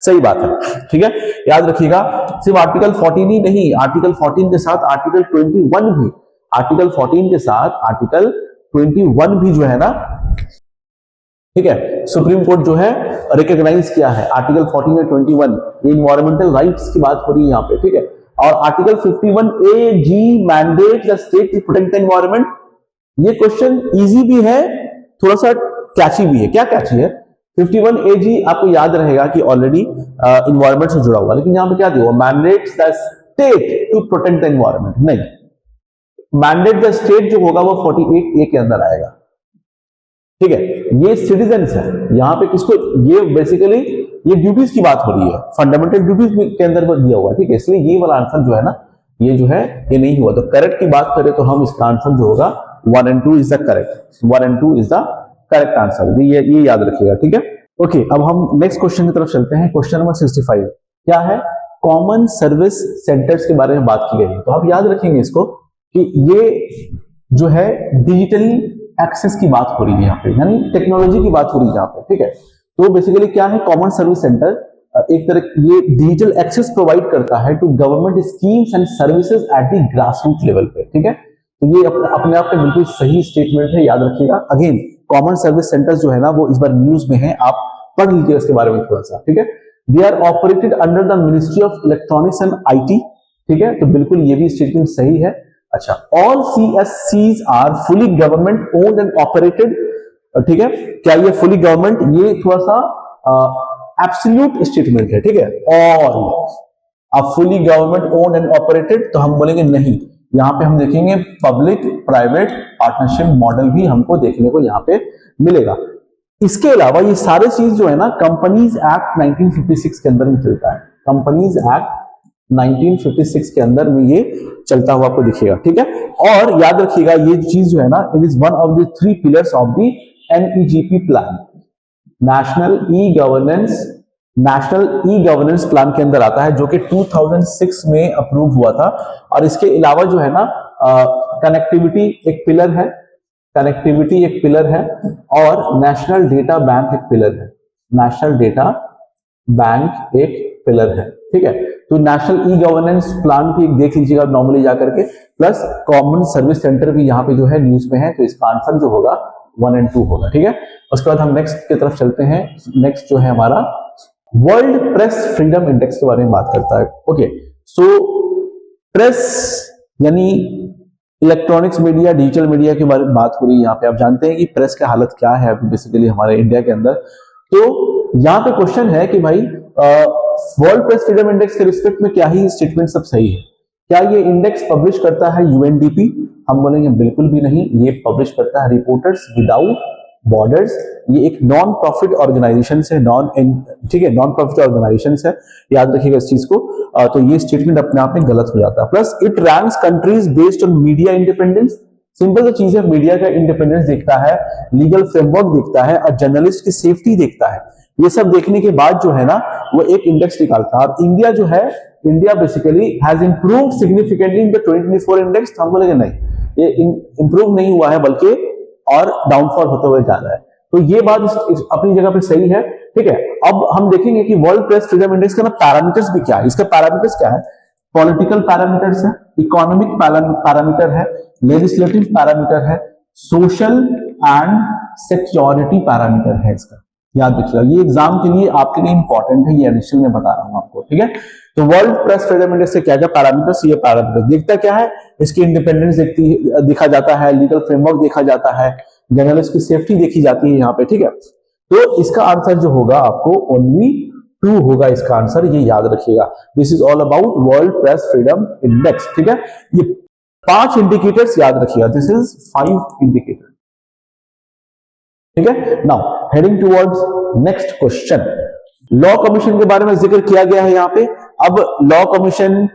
सही बात है। ठीक है, याद रखिएगा, सिर्फ आर्टिकल 14 ही नहीं, आर्टिकल 14 के साथ आर्टिकल 21 भी, आर्टिकल 14 के साथ आर्टिकल 21 भी जो है ना, ठीक है, सुप्रीम कोर्ट जो है रिकॉग्नाइज किया है। आर्टिकल 14 और 21 ये इन्वायरमेंटल राइट्स की बात हो रही है यहाँ पे। ठीक है, और article 51A(G) mandate the state to protect the environment. ये क्वेश्चन इजी भी है, थोड़ा सा कैची भी है। क्या कैची है? 51A(G) आपको याद रहेगा कि ऑलरेडी इन्वायरमेंट से जुड़ा हुआ, लेकिन यहां पे क्या दिया हुआ? Mandates the state to protect the environment. नहीं, मैंडेट द स्टेट जो होगा वो 48A के अंदर आएगा। ठीक है, ये सिटीजन्स है, यहां पे किसको, ये बेसिकली ये ड्यूटीज की बात हो रही है, फंडामेंटल ड्यूटीज के अंदर दिया हुआ है। ठीक है, इसलिए ये वाला आंसर जो है ना, ये जो है ये नहीं हुआ। तो करेक्ट की बात करें तो हम इसका आंसर जो होगा 1 and 2 is the correct. 1 and 2 is the correct answer. ये याद रखिएगा। ठीक है, ओके, अब हम नेक्स्ट क्वेश्चन की तरफ चलते हैं। क्वेश्चन नंबर 65 क्या है? कॉमन सर्विस सेंटर्स के बारे में बात की गई है। तो आप याद रखेंगे इसको कि ये जो है डिजिटल एक्सेस की बात हो रही है यहाँ पे, यानी टेक्नोलॉजी की बात हो रही है यहाँ पे। ठीक है, तो बेसिकली क्या है? कॉमन सर्विस सेंटर एक तरह ये डिजिटल एक्सेस प्रोवाइड करता है to government schemes and services at the grassroot level पे। ठीक है, तो ये अपने आप में बिल्कुल सही स्टेटमेंट है, याद रखिएगा। अगेन कॉमन सर्विस सेंटर्स जो है ना वो इस बार न्यूज में है, आप पढ़ लीजिएगा इसके बारे में थोड़ा सा। ठीक है, they are operated under the ministry of electronics and IT ठीक है, तो बिल्कुल ये भी स्टेटमेंट सही है। अच्छा, all CSCs are fully government owned and operated, ठीक है, क्या ये फुली गवर्नमेंट, ये थोड़ा सा एब्सोल्यूट स्टेटमेंट है, ठीक है, all fully government owned and operated, तो हम बोलेंगे नहीं, यहां पे हम देखेंगे पब्लिक प्राइवेट पार्टनरशिप मॉडल भी हमको देखने को यहां पे मिलेगा। इसके अलावा ये सारे चीज जो है ना कंपनीज एक्ट 1956 के अंदर में चलता है, कंपनीज एक्ट 1956 के अंदर में ये चलता हुआ आपको दिखेगा, ठीक है। और याद रखिएगा ये चीज जो है ना, it is one of the 3 pillars of the NEGP plan, national e governance plan के अंदर आता है, जो कि 2006 में अप्रूव हुआ था। और इसके अलावा जो है ना कनेक्टिविटी एक पिलर है, कनेक्टिविटी एक पिलर है, और नेशनल डेटा बैंक एक पिलर है, नेशनल डेटा बैंक एक पिलर है, ठीक है। तो नेशनल ई गवर्नेंस प्लान भी देख लीजिएगा नॉर्मली जाकर के, प्लस कॉमन सर्विस सेंटर भी यहाँ पे जो है न्यूज में है, तो इसका आंसर जो होगा 1 और 2 होगा, ठीक है। उसके बाद हम नेक्स्ट की तरफ चलते हैं। नेक्स्ट जो है हमारा वर्ल्ड प्रेस फ्रीडम इंडेक्स के बारे में बात करता है। ओके, सो प्रेस यानी इलेक्ट्रॉनिक्स मीडिया, डिजिटल मीडिया के बारे में बात हो रही है यहाँ पे। आप जानते हैं कि प्रेस की हालत क्या है अभी बेसिकली हमारे इंडिया के अंदर। तो यहाँ पे क्वेश्चन है कि भाई वर्ल्ड प्रेस फ्रीडम इंडेक्स के रिस्पेक्ट में क्या ही स्टेटमेंट सब सही है? क्या ये इंडेक्स पब्लिश करता है UNDP? हम बोलेंगे बिल्कुल भी नहीं, ये पब्लिश करता है रिपोर्टर्स विदाउट बॉर्डर्स। ये एक नॉन प्रॉफिट ऑर्गेनाइजेशन है, ठीक है, नॉन प्रॉफिट ऑर्गेनाइजेशन है, याद रखिएगा इस चीज को। तो ये स्टेटमेंट अपने आप में गलत हो जाता है। Plus it ranks countries based on media independence. Simple सा चीज है, मीडिया का इंडिपेंडेंस देखता है, लीगल फ्रेमवर्क देखता है, और जर्नलिस्ट की सेफ्टी देखता है। ये सब देखने के बाद जो है ना वो एक इंडेक्स निकालता है। और इंडिया जो है, India basically has improved significantly in the 2024 index. हम बोलेंगे नहीं, ये इंप्रूव नहीं हुआ है बल्कि और डाउनफॉल होते हुए जा रहा है। तो ये बात अपनी जगह पे सही है, ठीक है। अब हम देखेंगे कि वर्ल्ड प्रेस फ्रीडम इंडेक्स का ना पैरामीटर्स भी क्या है। इसका पैरामीटर्स क्या है? पॉलिटिकल पैरामीटर्स है, इकोनॉमिक पैरामीटर है, लेजिस्लेटिव पैरामीटर है, सोशल एंड सिक्योरिटी पैरामीटर है। इसका याद रखिएगा, ये एग्जाम के लिए आपके लिए इंपॉर्टेंट है, ये एडिशनल में बता रहा हूं आपको, ठीक है। तो वर्ल्ड प्रेस फ्रीडम इंडेक्स से क्या क्या पैरामीटर्स, ये पैरामीटर्स देखता क्या है, इसकी इंडिपेंडेंस देखा जाता है, लीगल फ्रेमवर्क देखा जाता है, जर्नलिस्ट की सेफ्टी देखी जाती है यहाँ पे, ठीक है। तो इसका आंसर जो होगा आपको ओनली 2 होगा इसका आंसर, ये याद रखिएगा। This is all about world press freedom index, ठीक है। ये 5 इंडिकेटर्स याद रखिएगा, दिस इज 5 इंडिकेटर, ठीक है। Now heading towards next question. Law commission के बारे में जिक्र किया गया है यहाँ पे। अब लॉ कमीशन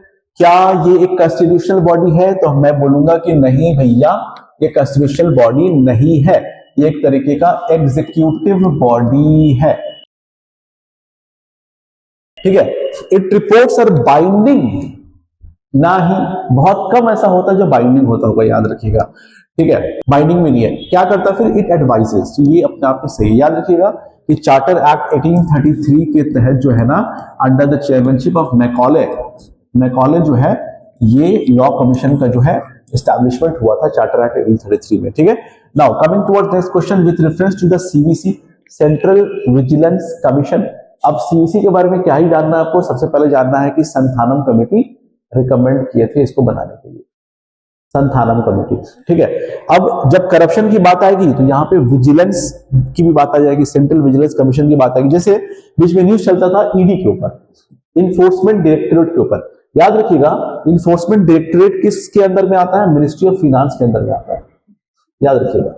क्या ये एक कॉन्स्टिट्यूशनल बॉडी है? तो मैं बोलूंगा कि नहीं भैया, ये कॉन्स्टिट्यूशनल बॉडी नहीं है, ये एक तरीके का एग्जीक्यूटिव बॉडी है, ठीक है। इट रिपोर्ट्स आर बाइंडिंग, ना ही बहुत कम ऐसा होता है जो बाइंडिंग होता होगा, याद रखिएगा, ठीक है। बाइंडिंग में नहीं है, क्या करता फिर? It advises. तो ये अपने आप में सही, याद रखिएगा कि चार्टर एक्ट 1833 के तहत जो है ना, under the chairmanship of Macaulay जो है, ये लॉ कमीशन का जो है एस्टैब्लिशमेंट हुआ था चार्टर एक्ट 1833 में, ठीक है। Now coming towards next question with reference to the CVC, central vigilance commission. अब CVC के बारे में क्या ही जानना है आपको? सबसे पहले जानना है कि संथानम कमेटी रिकमेंड किए थे इसको बनाने के लिए, संथानम कमेटी, ठीक है। अब जब करप्शन की बात आएगी तो यहाँ पे विजिलेंस की भी बात आ जाएगी, सेंट्रल विजिलेंस कमीशन की बात आएगी। जैसे बीच में न्यूज चलता था ED के ऊपर, इन्फोर्समेंट डायरेक्टोरेट के ऊपर, याद रखिएगा इन्फोर्समेंट डायरेक्टोरेट किसके अंदर में आता है? मिनिस्ट्री ऑफ फाइनेंस के अंदर में आता है, याद रखिएगा,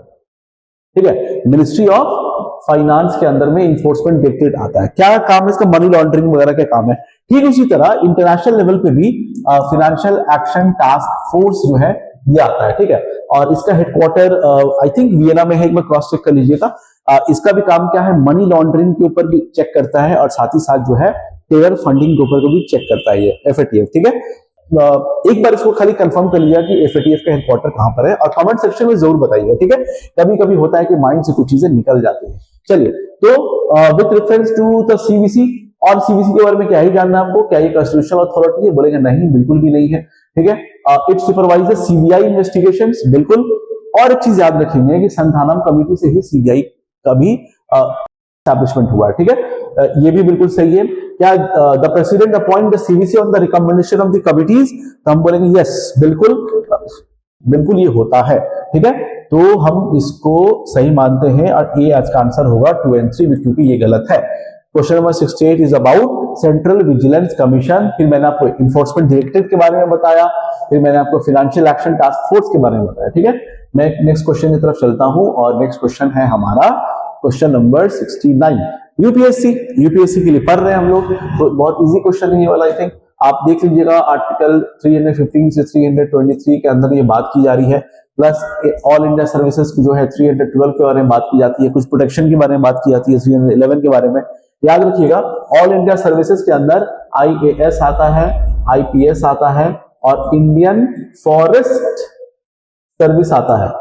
ठीक है। मिनिस्ट्री ऑफ फाइनेंस के अंदर में इन्फोर्समेंट डायरेक्टरेट आता है। क्या काम है इसका? मनी लॉन्ड्रिंग वगैरह का काम है। ठीक उसी तरह इंटरनेशनल लेवल पे भी फाइनेंशियल एक्शन टास्क फोर्स जो है ये आता है, ठीक है। और इसका हेडक्वार्टर आई थिंक वियना में है, एक बार क्रॉस चेक कर लीजिएगा। इसका भी काम क्या है? मनी लॉन्ड्रिंग के ऊपर भी चेक करता है, और साथ ही साथ जो है टेरर फंडिंग के ऊपर को भी चेक करता है ये FATF, ठीक है। एक बार इसको खाली कंफर्म कर लिया कि FATF का हेडक्वार्टर कहां पर है, और कमेंट सेक्शन में जरूर बताइएगा, ठीक है। कभी कभी होता है कि माइंड से कुछ चीजें निकल जाती है। चलिए, तो with reference to the CVC, और CVC के बारे में क्या ही जानना है आपको? क्या ये कॉन्स्टिट्यूशनल अथॉरिटी है? बोलेंगे नहीं, बिल्कुल भी नहीं है, ठीक है। इट सुपरवाइजेस CBI इन्वेस्टिगेशंस, बिल्कुल। और एक चीज याद रखेंगे कि संथानम कमेटी से ही CBI का भी एस्टैब्लिशमेंट हुआ है, ठीक है। ये भी बिल्कुल सही है। क्या the president appoint the CVC on the recommendation of the committees, तो हम बोलेंगे यस, बिल्कुल बिल्कुल ये होता है, ठीक है। तो हम इसको सही मानते हैं और ए आज का आंसर होगा 2 और 3, क्योंकि ये गलत है। Question number 68 is about central vigilance commission. फिर मैंने आपको इन्फोर्समेंट डायरेक्टरेट के बारे में बताया, फिर मैंने आपको फाइनेंशियल एक्शन टास्क फोर्स के बारे में बताया, ठीक है। मैं नेक्स्ट क्वेश्चन की तरफ चलता हूं और नेक्स्ट क्वेश्चन है हमारा क्वेश्चन नंबर 69। यूपीएससी के लिए पढ़ रहे हैं हम लोग, तो बहुत इजी क्वेश्चन है ये वाला। आई थिंक आप देख लीजिएगा, आर्टिकल 315 से 323 के अंदर ये बात की जा रही है, प्लस ऑल इंडिया सर्विसेज की जो है 312 के बारे में बात की जाती है, कुछ प्रोटेक्शन के बारे में बात की जाती है 311 के बारे में। याद रखिएगा, ऑल इंडिया सर्विसेज के अंदर आईएएस आता है, आईपीएस आता है और इंडियन फॉरेस्ट सर्विस आता है।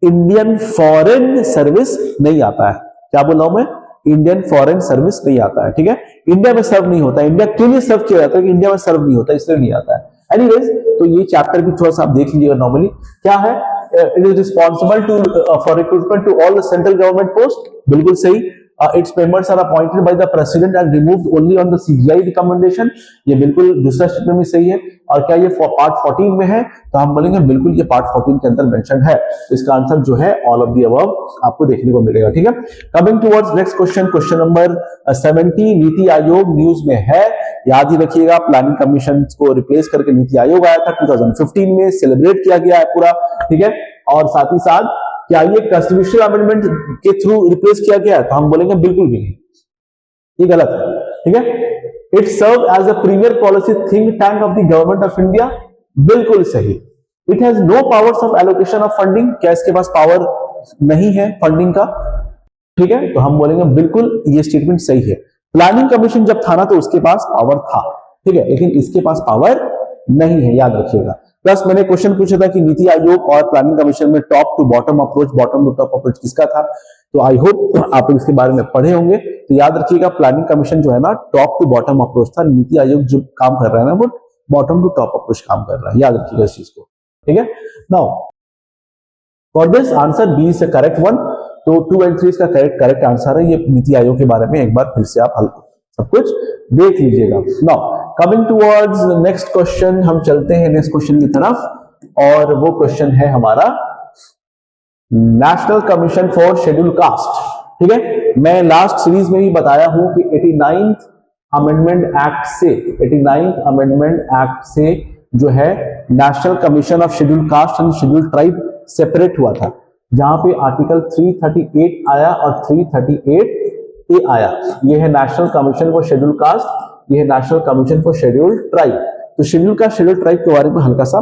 इंडियन फॉरेन सर्विस नहीं आता है। क्या बोल रहा हूं मैं? इंडियन फॉरेन सर्विस नहीं आता है, ठीक है। इंडिया में सर्व नहीं होता, इंडिया के लिए सर्व किया जाता है, इंडिया में सर्व नहीं होता, इसलिए नहीं आता है। एनीवेज, तो ये चैप्टर भी थोड़ा सा आप देख लीजिएगा। नॉर्मली क्या है, it is responsible to for recruitment to all the central government post, बिल्कुल सही। its members are appointed by the president and removed only on the CGI recommendation, ये बिल्कुल दूसरा स्टेटमेंट में सही है। और क्या ये पार्ट 14 में है, तो हम बोलेंगे बिल्कुल ये पार्ट 14 के अंदर मेंशन है। तो इसका आंसर जो है ऑल ऑफ द अबव आपको देखने को मिलेगा, ठीक है। Coming towards next question, question number 70, NITI Aayog news में है। याद ही रखिएगा, प्लानिंग कमीशन को रिप्लेस करके नीति आयोग आया था 2015 में, सेलिब्रेट किया गया है पूरा, ठीक है। और साथ ही साथ क्या ये कॉन्स्टिट्यूशनल अमेंडमेंट के थ्रू रिप्लेस किया गया है, तो हम बोलेंगे बिल्कुल भी नहीं, ये गलत है, ठीक है। It serve as a premier policy think tank of the government of India, बिल्कुल सही। It has no powers of allocation of funding, क्या इसके पास पावर नहीं है फंडिंग का, ठीक है। तो हम बोलेंगे बिल्कुल ये स्टेटमेंट सही है। प्लानिंग कमीशन जब था ना, तो उसके पास पावर था, ठीक है, लेकिन इसके पास पावर नहीं है, याद रखिएगा। प्लस मैंने क्वेश्चन पूछा था कि नीति आयोग और प्लानिंग कमीशन में top to bottom approach, bottom to top approach किसका था, तो आई होप आप इसके बारे में पढ़े होंगे। तो याद रखिएगा, प्लानिंग कमीशन जो है ना, टॉप टू बॉटम अप्रोच था। नीति आयोग जो काम कर रहा है ना, वो बॉटम टू टॉप अप्रोच काम कर रहा है, याद रखिएगा इस चीज को, ठीक है। Now for this answer B is the correct one, तो 2 और 3 इसका करेक्ट आंसर है। ये नीति आयोग के बारे में एक बार फिर से आप सब कुछ देख लीजिएगा। Now coming towards next question, हम चलते हैं नेक्स्ट क्वेश्चन की तरफ, और वो क्वेश्चन है हमारा national commission for schedule caste, ठीक है। मैं लास्ट सीरीज में भी बताया हूं कि 89th अमेंडमेंट एक्ट से, 89th अमेंडमेंट एक्ट से जो है national commission of schedule caste and schedule tribe separate हुआ था, जहां पे आर्टिकल 338 आया और 338A आया। ये है national commission for schedule caste, ये है national commission for schedule tribe. तो शेड्यूल कास्ट, शेड्यूल ट्राइब के बारे में हल्का सा